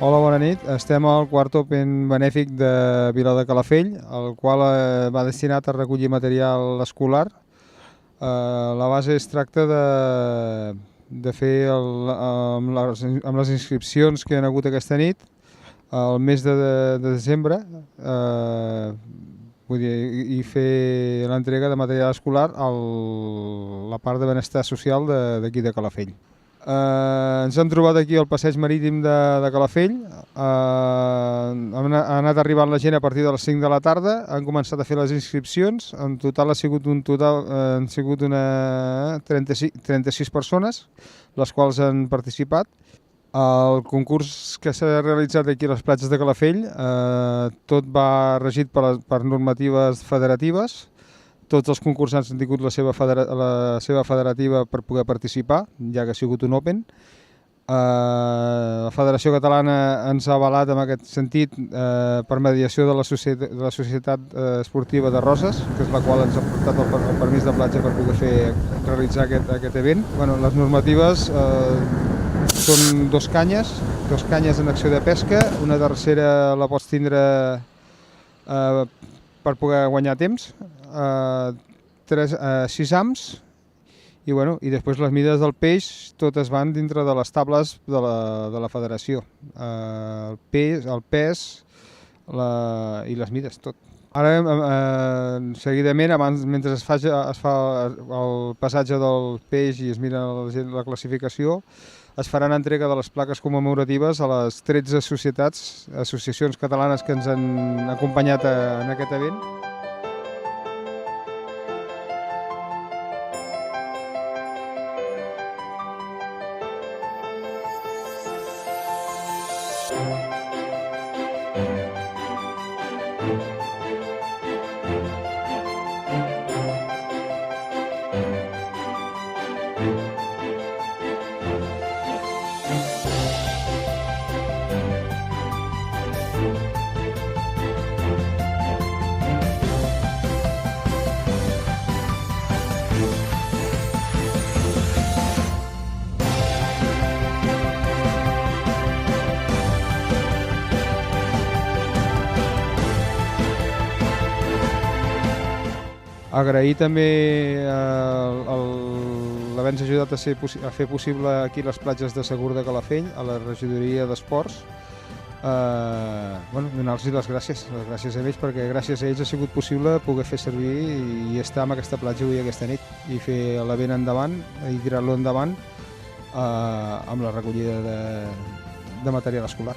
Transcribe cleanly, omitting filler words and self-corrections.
Hola, bona nit. Estem al quart Open benèfic de Vila de Calafell, el qual va destinat a recollir material escolar. La base es tracta de fer amb les inscripcions que hi ha hagut aquesta nit, el mes de desembre, vull dir, i fer l'entrega de material escolar a la part de benestar social d'aquí de Calafell. Ens hem trobat aquí al passeig marítim de Calafell. Ha anat arribant la gent a partir de les 5 de la tarda, han començat a fer les inscripcions. En total han sigut una 36 persones, les quals han participat. El concurs que s'ha realitzat aquí a les platges de Calafell, tot va regit per normatives federatives. Tots els concursants han tingut la seva federativa per poder participar, ja que ha sigut un Open. La Federació Catalana ens ha avalat en aquest sentit per mediació de la Societat Esportiva de Roses, que és la qual ens ha portat el permís de platja per poder realitzar aquest event. Bueno, les normatives són dos canyes en acció de pesca, una tercera la pots tindre per poder guanyar temps, 6 hams, i després les mides del peix totes van dintre de les tables de la federació, el pes i les mides, tot. Ara, seguidament, mentre es fa el passatge del peix i es mira la classificació, es faran entrega de les plaques commemoratives a les 13 associacions catalanes que ens han acompanyat en aquest event. Agrair també l'haver-nos ajudat a fer possible aquí les platges de Segur de Calafell, a la regidoria d'Esports. Donar-los les gràcies a ells, perquè gràcies a ells ha sigut possible poder fer servir i estar en aquesta platja avui aquesta nit i fer l'event endavant i tirar-lo endavant amb la recollida de material escolar.